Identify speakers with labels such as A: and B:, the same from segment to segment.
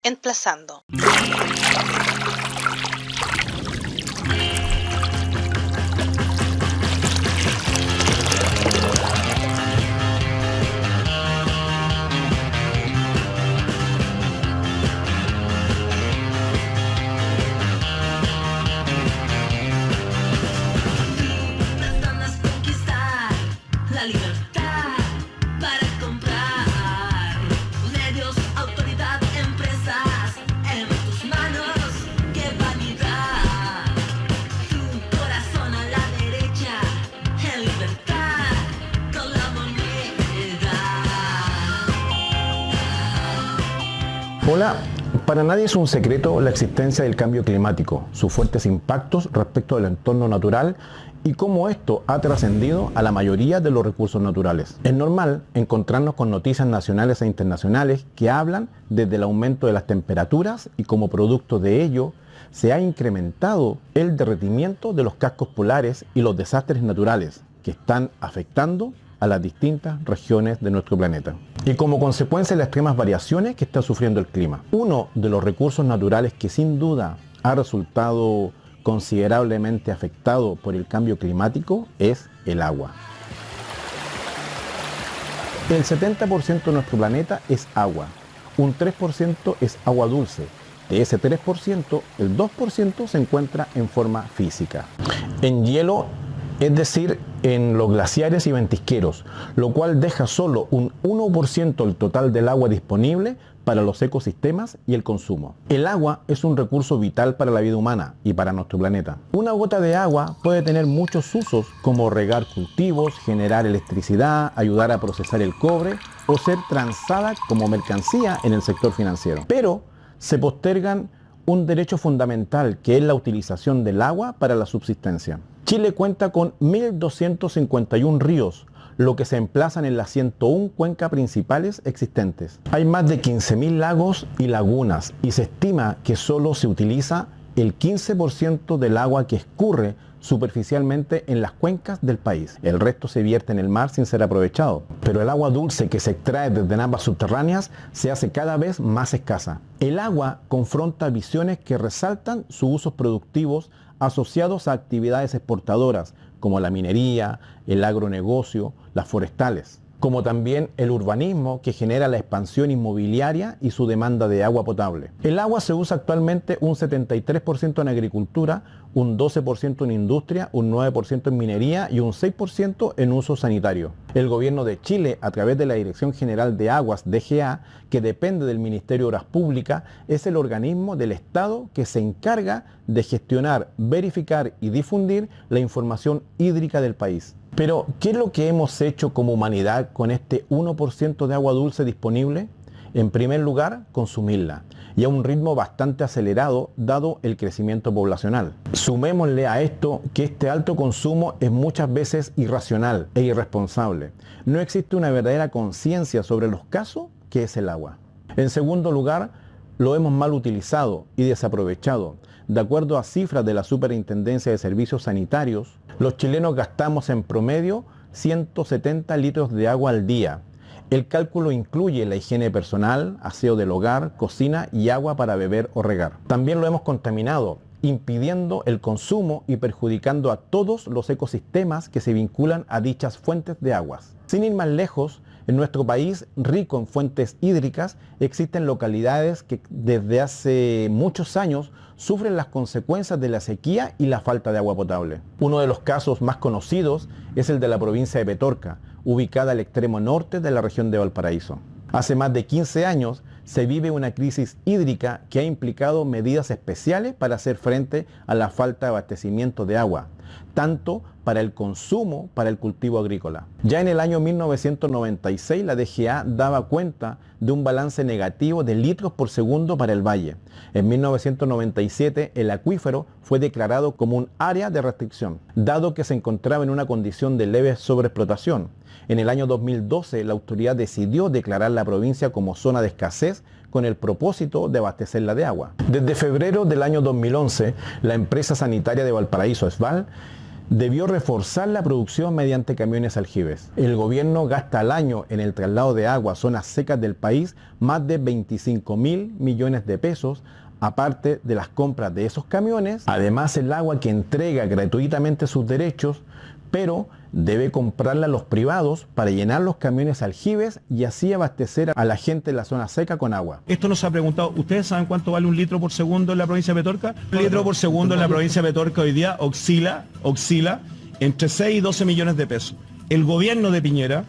A: Emplazando.
B: Hola, para nadie es un secreto la existencia del cambio climático, sus fuertes impactos respecto del entorno natural y cómo esto ha trascendido a la mayoría de los recursos naturales. Es normal encontrarnos con noticias nacionales e internacionales que hablan desde el aumento de las temperaturas y como producto de ello se ha incrementado el derretimiento de los cascos polares y los desastres naturales que están afectando a las distintas regiones de nuestro planeta. Y como consecuencia de las extremas variaciones que está sufriendo el clima. Uno de los recursos naturales que sin duda ha resultado considerablemente afectado por el cambio climático es el agua. El 70% de nuestro planeta es agua, un 3% es agua dulce. De ese 3%, el 2% se encuentra en forma física, en hielo, es decir, en los glaciares y ventisqueros, lo cual deja solo un 1% del total del agua disponible para los ecosistemas y el consumo. El agua es un recurso vital para la vida humana y para nuestro planeta. Una gota de agua puede tener muchos usos, como regar cultivos, generar electricidad, ayudar a procesar el cobre o ser transada como mercancía en el sector financiero. Pero se postergan un derecho fundamental, que es la utilización del agua para la subsistencia. Chile cuenta con 1.251 ríos, lo que se emplazan en las 101 cuencas principales existentes. Hay más de 15.000 lagos y lagunas y se estima que solo se utiliza el 15% del agua que escurre superficialmente en las cuencas del país. El resto se vierte en el mar sin ser aprovechado. Pero el agua dulce que se extrae desde napas subterráneas se hace cada vez más escasa. El agua confronta visiones que resaltan sus usos productivos asociados a actividades exportadoras como la minería, el agronegocio, las forestales, como también el urbanismo que genera la expansión inmobiliaria y su demanda de agua potable. El agua se usa actualmente un 73% en agricultura, un 12% en industria, un 9% en minería y un 6% en uso sanitario. El gobierno de Chile, a través de la Dirección General de Aguas, DGA, que depende del Ministerio de Obras Públicas, es el organismo del Estado que se encarga de gestionar, verificar y difundir la información hídrica del país. Pero, ¿qué es lo que hemos hecho como humanidad con este 1% de agua dulce disponible? En primer lugar, consumirla, y a un ritmo bastante acelerado dado el crecimiento poblacional. Sumémosle a esto que este alto consumo es muchas veces irracional e irresponsable. No existe una verdadera conciencia sobre los casos que es el agua. En segundo lugar, lo hemos mal utilizado y desaprovechado. De acuerdo a cifras de la Superintendencia de Servicios Sanitarios, los chilenos gastamos en promedio 170 litros de agua al día. El cálculo incluye la higiene personal, aseo del hogar, cocina y agua para beber o regar. También lo hemos contaminado, impidiendo el consumo y perjudicando a todos los ecosistemas que se vinculan a dichas fuentes de aguas. Sin ir más lejos, en nuestro país, rico en fuentes hídricas, existen localidades que desde hace muchos años sufren las consecuencias de la sequía y la falta de agua potable. Uno de los casos más conocidos es el de la provincia de Petorca, ubicada al extremo norte de la región de Valparaíso. Hace más de 15 años se vive una crisis hídrica que ha implicado medidas especiales para hacer frente a la falta de abastecimiento de agua, tanto para el consumo, para el cultivo agrícola. Ya en el año 1996 la DGA daba cuenta de un balance negativo de litros por segundo para el valle. En 1997 el acuífero fue declarado como un área de restricción, dado que se encontraba en una condición de leve sobreexplotación. En el año 2012 la autoridad decidió declarar la provincia como zona de escasez con el propósito de abastecerla de agua. Desde febrero del año 2011, la empresa sanitaria de Valparaíso, ESVAL, debió reforzar la producción mediante camiones aljibes. El gobierno gasta al año en el traslado de agua a zonas secas del país más de 25.000 millones de pesos, aparte de las compras de esos camiones. Además, el agua que entrega gratuitamente sus derechos, pero debe comprarla a los privados para llenar los camiones aljibes y así abastecer a la gente de la zona seca con agua.
A: Esto nos ha preguntado, ¿ustedes saben cuánto vale un litro por segundo en la provincia de Petorca? Un litro por segundo en la provincia de Petorca hoy día oscila entre 6 y 12 millones de pesos. El gobierno de Piñera,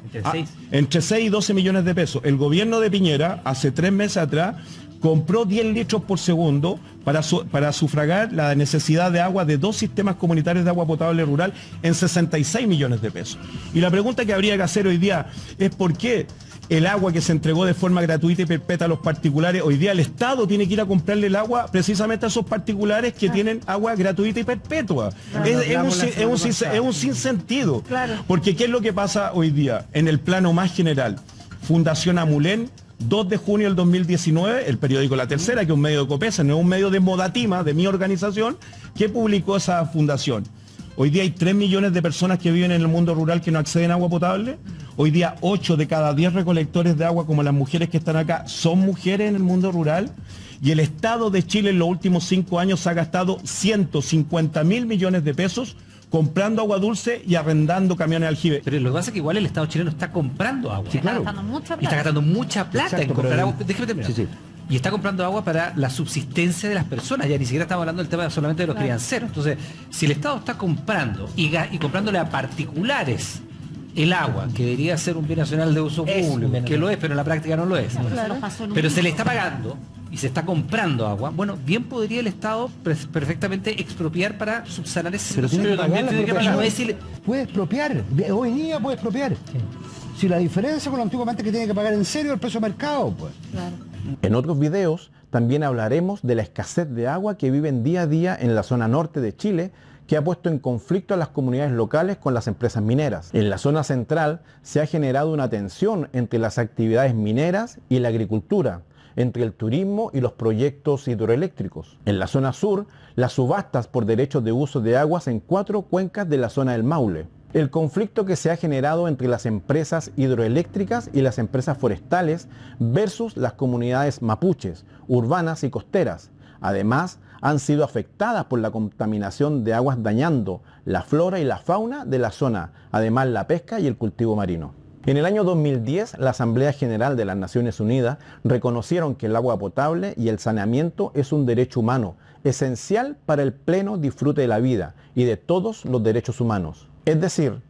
A: entre 6 y 12 millones de pesos. El gobierno de Piñera, hace 3 meses atrás, compró 10 litros por segundo para sufragar la necesidad de agua de 2 sistemas comunitarios de agua potable rural en 66 millones de pesos. Y la pregunta que habría que hacer hoy día es por qué el agua que se entregó de forma gratuita y perpetua a los particulares, hoy día el Estado tiene que ir a comprarle el agua precisamente a esos particulares que tienen agua gratuita y perpetua. Es un sinsentido.
C: Claro.
A: Porque ¿qué es lo que pasa hoy día? En el plano más general, Fundación Amulén, 2 de junio del 2019, el periódico La Tercera, que es un medio de Copesa, no es un medio de Modatima, de mi organización, que publicó esa fundación. Hoy día hay 3 millones de personas que viven en el mundo rural que no acceden a agua potable. Hoy día 8 de cada 10 recolectores de agua, como las mujeres que están acá, son mujeres en el mundo rural. Y el Estado de Chile en los últimos 5 años ha gastado 150.000 millones de pesos comprando agua dulce y arrendando camiones aljibe.
D: Pero lo que pasa es que igual el Estado chileno está comprando agua.
C: Sí, claro. Está gastando mucha plata.
D: Y está gastando mucha plata.
B: Exacto,
D: en comprar
B: pero
D: agua. Déjeme terminar.
B: Sí.
D: Y está comprando agua para la subsistencia de las personas. Ya ni siquiera estamos hablando del tema solamente de los crianceros. Entonces, si el Estado está comprando y comprándole a particulares el agua, que debería ser un bien nacional de uso público, que lo es, pero en la práctica no lo es.
C: Claro.
D: Pero se le está pagando y se está comprando agua, bueno, bien podría el Estado perfectamente expropiar para subsanar ese
E: pero tiene que pagar la expropiación.
D: no decirle...
E: Puede expropiar, hoy día puede expropiar. Si la diferencia con lo antiguamente que tiene que pagar en serio el precio de mercado, pues.
C: Claro.
B: En otros videos también hablaremos de la escasez de agua que viven día a día en la zona norte de Chile, que ha puesto en conflicto a las comunidades locales con las empresas mineras. En la zona central se ha generado una tensión entre las actividades mineras y la agricultura, entre el turismo y los proyectos hidroeléctricos. En la zona sur, las subastas por derechos de uso de aguas en 4 cuencas de la zona del Maule. El conflicto que se ha generado entre las empresas hidroeléctricas y las empresas forestales versus las comunidades mapuches, urbanas y costeras. Además, han sido afectadas por la contaminación de aguas dañando la flora y la fauna de la zona, además la pesca y el cultivo marino. En el año 2010, la Asamblea General de las Naciones Unidas reconocieron que el agua potable y el saneamiento es un derecho humano, esencial para el pleno disfrute de la vida y de todos los derechos humanos. Es decir,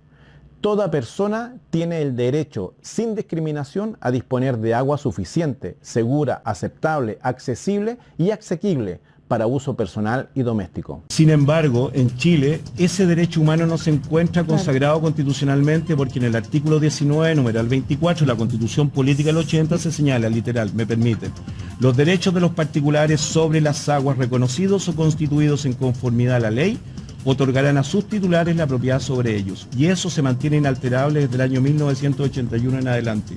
B: toda persona tiene el derecho, sin discriminación, a disponer de agua suficiente, segura, aceptable, accesible y asequible para uso personal y doméstico.
A: Sin embargo, en Chile, ese derecho humano no se encuentra consagrado constitucionalmente porque en el artículo 19, numeral 24, de la Constitución Política del 80 se señala, literal, me permiten, los derechos de los particulares sobre las aguas reconocidos o constituidos en conformidad a la ley otorgarán a sus titulares la propiedad sobre ellos. Y eso se mantiene inalterable desde el año 1981 en adelante.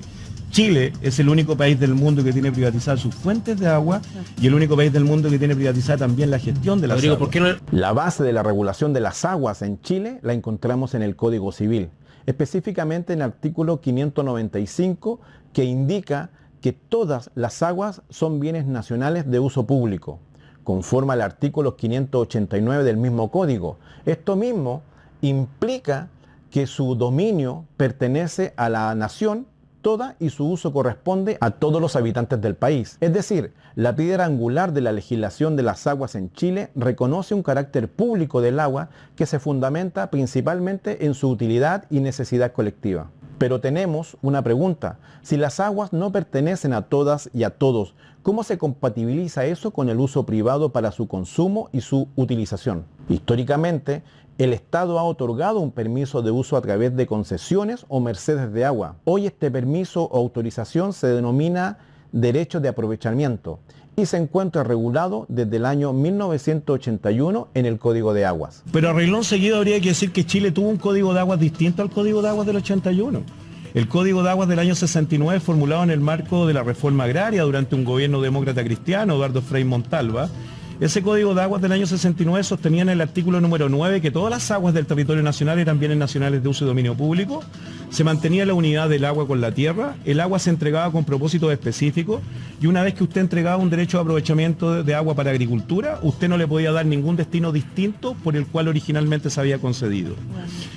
A: Chile es el único país del mundo que tiene privatizadas sus fuentes de agua y el único país del mundo que tiene privatizada también la gestión de las aguas.
D: ¿Por qué no?
B: La base de la regulación de las aguas en Chile la encontramos en el Código Civil, específicamente en el artículo 595, que indica que todas las aguas son bienes nacionales de uso público, conforme al artículo 589 del mismo código. Esto mismo implica que su dominio pertenece a la nación toda y su uso corresponde a todos los habitantes del país. Es decir, la piedra angular de la legislación de las aguas en Chile reconoce un carácter público del agua que se fundamenta principalmente en su utilidad y necesidad colectiva. Pero tenemos una pregunta: si las aguas no pertenecen a todas y a todos, ¿cómo se compatibiliza eso con el uso privado para su consumo y su utilización? Históricamente, el Estado ha otorgado un permiso de uso a través de concesiones o mercedes de agua. Hoy este permiso o autorización se denomina derecho de aprovechamiento y se encuentra regulado desde el año 1981 en el Código de Aguas.
A: Pero a renglón seguido habría que decir que Chile tuvo un Código de Aguas distinto al Código de Aguas del 81. El Código de Aguas del año 69, formulado en el marco de la reforma agraria durante un gobierno demócrata cristiano, Eduardo Frei Montalva, Ese Código de Aguas del año 69 sostenía en el artículo número 9 que todas las aguas del territorio nacional eran bienes nacionales de uso y dominio público, se mantenía la unidad del agua con la tierra, el agua se entregaba con propósitos específicos y una vez que usted entregaba un derecho de aprovechamiento de agua para agricultura, usted no le podía dar ningún destino distinto por el cual originalmente se había concedido.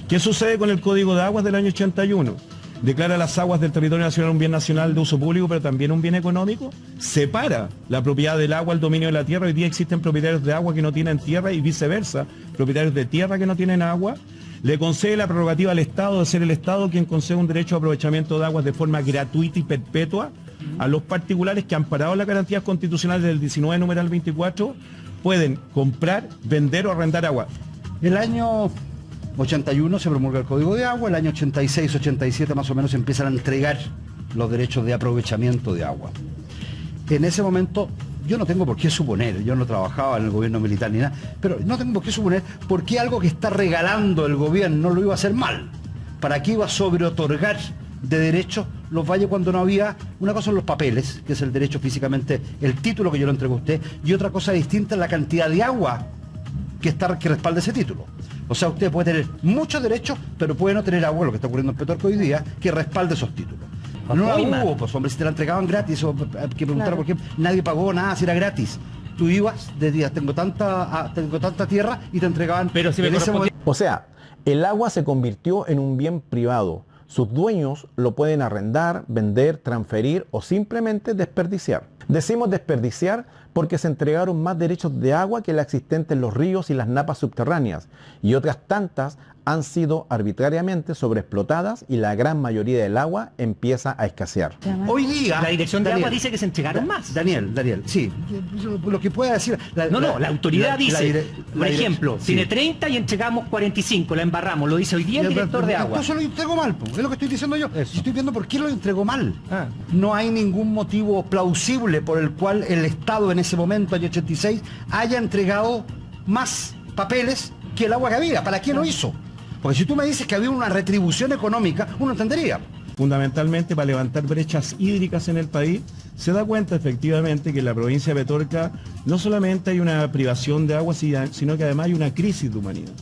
A: ¿Qué sucede con el Código de Aguas del año 81? Declara las aguas del territorio nacional un bien nacional de uso público, pero también un bien económico. Separa la propiedad del agua al dominio de la tierra. Hoy día existen propietarios de agua que no tienen tierra y viceversa, propietarios de tierra que no tienen agua. Le concede la prerrogativa al Estado de ser el Estado quien concede un derecho de aprovechamiento de aguas de forma gratuita y perpetua a los particulares que, amparados en la garantía constitucional del 19 numeral 24, pueden comprar, vender o arrendar agua.
E: El año 81 se promulga el Código de Agua, el año 86, 87 más o menos se empiezan a entregar los derechos de aprovechamiento de agua. En ese momento yo no tengo por qué suponer, yo no trabajaba en el gobierno militar ni nada, pero no tengo por qué suponer por qué algo que está regalando el gobierno lo iba a hacer mal. ¿Para qué iba a sobreotorgar de derechos los valles cuando no había? Una cosa son los papeles, que es el derecho físicamente, el título que yo le entrego a usted, y otra cosa distinta es la cantidad de agua que respalda ese título. O sea, usted puede tener muchos derechos, pero puede no tener agua, lo que está ocurriendo en Petorca hoy día, que respalde esos títulos. No hubo, pues hombre, si te la entregaban gratis, o hay que preguntar por qué nadie pagó nada si era gratis. Tú ibas, decías, tengo tanta tierra y te entregaban.
D: Pero si me
B: O sea, el agua se convirtió en un bien privado. Sus dueños lo pueden arrendar, vender, transferir o simplemente desperdiciar. Decimos desperdiciar porque se entregaron más derechos de agua que la existente en los ríos y las napas subterráneas, y otras tantas han sido arbitrariamente sobreexplotadas y la gran mayoría del agua empieza a escasear.
E: Hoy día...
D: La Dirección de Agua dice que se entregaron más.
E: Daniel, sí. Lo que pueda decir...
D: La autoridad dice, por ejemplo,
E: sí,
D: tiene 30 y entregamos 45, la embarramos, lo dice hoy día el director de agua.
E: Entonces lo entregó mal, es lo que estoy diciendo yo. Estoy viendo por qué lo entregó mal. No hay ningún motivo plausible por el cual el Estado en ese momento, año 86, haya entregado más papeles que el agua que había. ¿Para qué lo hizo? Porque si tú me dices que había una retribución económica, uno entendería.
A: Fundamentalmente para levantar brechas hídricas en el país, se da cuenta efectivamente que en la provincia de Petorca no solamente hay una privación de agua, sino que además hay una crisis de humanidad.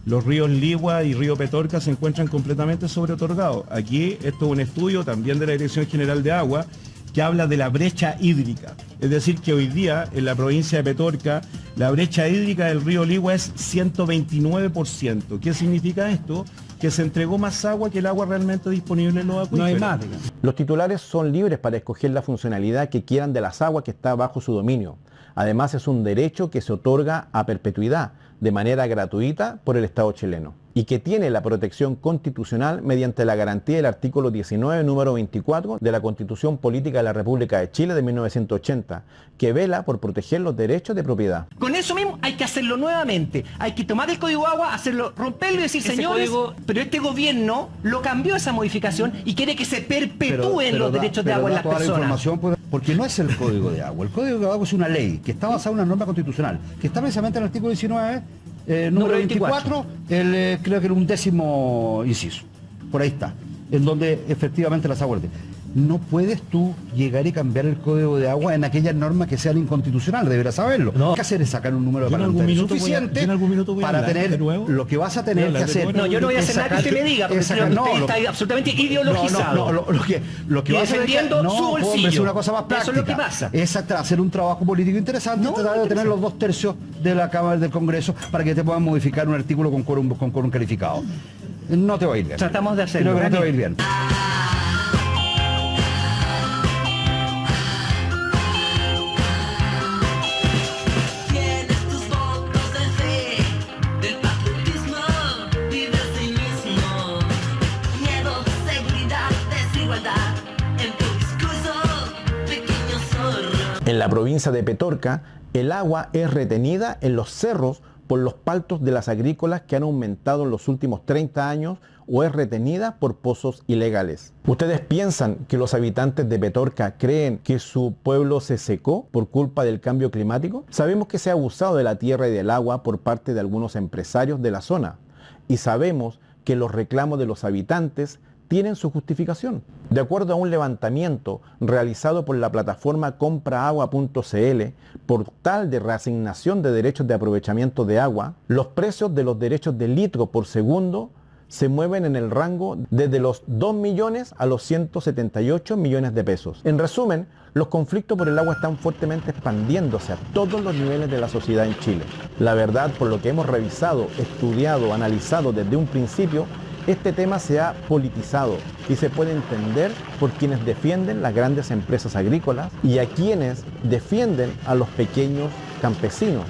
A: Los ríos Ligua y río Petorca se encuentran completamente sobreotorgados. Aquí esto es un estudio también de la Dirección General de Agua que habla de la brecha hídrica. Es decir, que hoy día en la provincia de Petorca la brecha hídrica del río Ligua es 129%. ¿Qué significa esto? Que se entregó más agua que el agua realmente disponible en los acuíferos.
E: No hay más, digamos.
B: Los titulares son libres para escoger la funcionalidad que quieran de las aguas que está bajo su dominio. Además, es un derecho que se otorga a perpetuidad, de manera gratuita, por el Estado chileno, y que tiene la protección constitucional mediante la garantía del artículo 19, número 24 de la Constitución Política de la República de Chile de 1980, que vela por proteger los derechos de propiedad.
C: Con eso mismo hay que hacerlo nuevamente. Hay que tomar el Código de Agua, hacerlo, romperlo y decir, señores, pero este gobierno lo cambió esa modificación y quiere que se perpetúen los derechos de agua en las personas.
E: Porque no es el Código de Agua. El Código de Agua es una ley que está basada en una norma constitucional, que está precisamente en el artículo 19, número 24, creo que era un 10º inciso. Por ahí está. En donde efectivamente las aguas... No puedes tú llegar y cambiar el Código de Agua en aquellas normas que sean inconstitucionales, deberás saberlo. Lo que hay que hacer es sacar un número de parlamentarios suficiente para tener lo que vas a tener que hacer.
C: No, yo no voy a hacer nada que usted me diga, porque usted está absolutamente ideologizado.
E: Lo que vas a
C: defendiendo su bolsillo.
E: Es una cosa más práctica.
C: Eso es lo que pasa.
E: Es hacer un trabajo político interesante y tratar de tener los 2/3 de la Cámara del Congreso para que te puedan modificar un artículo con quórum calificado. No te va a ir bien.
C: Tratamos de hacerlo.
E: Creo que no te va a ir bien.
B: En la provincia de Petorca, el agua es retenida en los cerros por los paltos de las agrícolas que han aumentado en los últimos 30 años o es retenida por pozos ilegales. ¿Ustedes piensan que los habitantes de Petorca creen que su pueblo se secó por culpa del cambio climático? Sabemos que se ha abusado de la tierra y del agua por parte de algunos empresarios de la zona y sabemos que los reclamos de los habitantes tienen su justificación. De acuerdo a un levantamiento realizado por la plataforma compraagua.cl, portal de reasignación de derechos de aprovechamiento de agua, los precios de los derechos de litro por segundo se mueven en el rango desde los 2 millones a los 178 millones de pesos. En resumen, los conflictos por el agua están fuertemente expandiéndose a todos los niveles de la sociedad en Chile. La verdad, por lo que hemos revisado, estudiado, analizado desde un principio, este tema se ha politizado y se puede entender por quienes defienden las grandes empresas agrícolas y a quienes defienden a los pequeños campesinos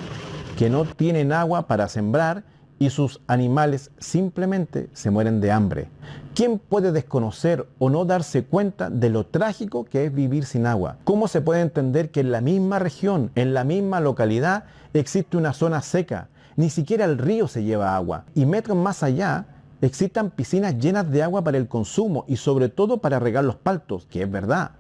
B: que no tienen agua para sembrar y sus animales simplemente se mueren de hambre. ¿Quién puede desconocer o no darse cuenta de lo trágico que es vivir sin agua? ¿Cómo se puede entender que en la misma región, en la misma localidad, existe una zona seca? Ni siquiera el río se lleva agua. Y metros más allá, existan piscinas llenas de agua para el consumo y sobre todo para regar los paltos, que es verdad.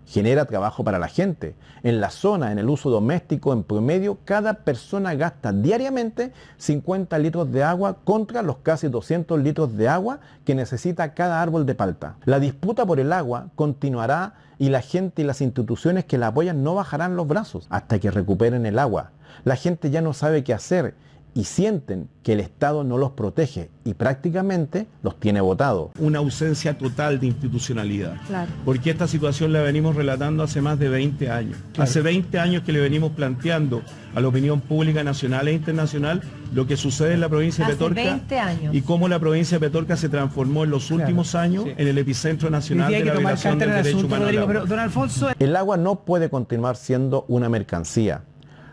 B: Genera trabajo para la gente. En la zona, en el uso doméstico, en promedio, cada persona gasta diariamente 50 litros de agua contra los casi 200 litros de agua que necesita cada árbol de palta. La disputa por el agua continuará y la gente y las instituciones que la apoyan no bajarán los brazos hasta que recuperen el agua. La gente ya no sabe qué hacer y sienten que el Estado no los protege y prácticamente los tiene votados.
A: Una ausencia total de institucionalidad.
F: Claro.
A: Porque esta situación la venimos relatando hace más de 20 años.
E: Claro.
A: Hace 20 años que le venimos planteando a la opinión pública nacional e internacional lo que sucede en la provincia de
F: Hace
A: Petorca
F: 20 años.
A: y cómo la provincia de Petorca se transformó en los últimos años en el epicentro nacional de la violación del derecho humano al agua.
C: Pero, don Alfonso,
B: El agua no puede continuar siendo una mercancía.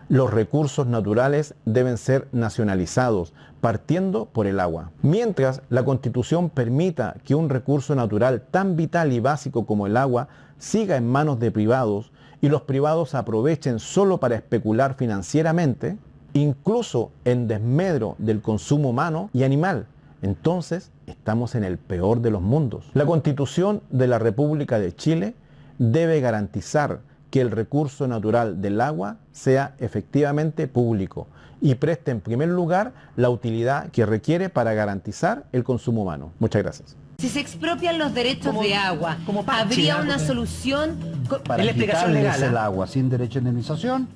B: Los recursos naturales deben ser nacionalizados, partiendo por el agua. Mientras la Constitución permita que un recurso natural tan vital y básico como el agua siga en manos de privados y los privados aprovechen solo para especular financieramente, incluso en desmedro del consumo humano y animal, entonces estamos en el peor de los mundos. La Constitución de la República de Chile debe garantizar que el recurso natural del agua sea efectivamente público y preste en primer lugar la utilidad que requiere para garantizar el consumo humano. Muchas gracias.
F: Si se expropian los derechos de agua,
C: como parche,
F: ¿habría
C: algo
F: una
C: así.
F: solución?
E: Para
C: Es la explicación
E: quitarles
C: legal,
E: el agua sin derecho a indemnización,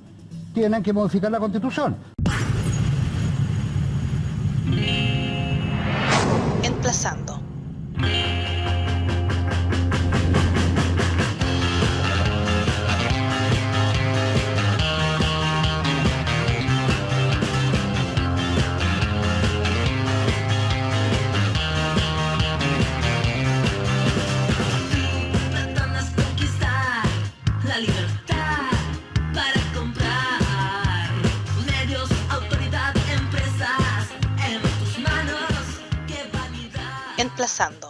E: tienen que modificar la Constitución.
G: Emplazando.
H: Pretendas conquistar la libertad para comprar medios, autoridad, empresas en tus manos que validar.
G: Emplazando.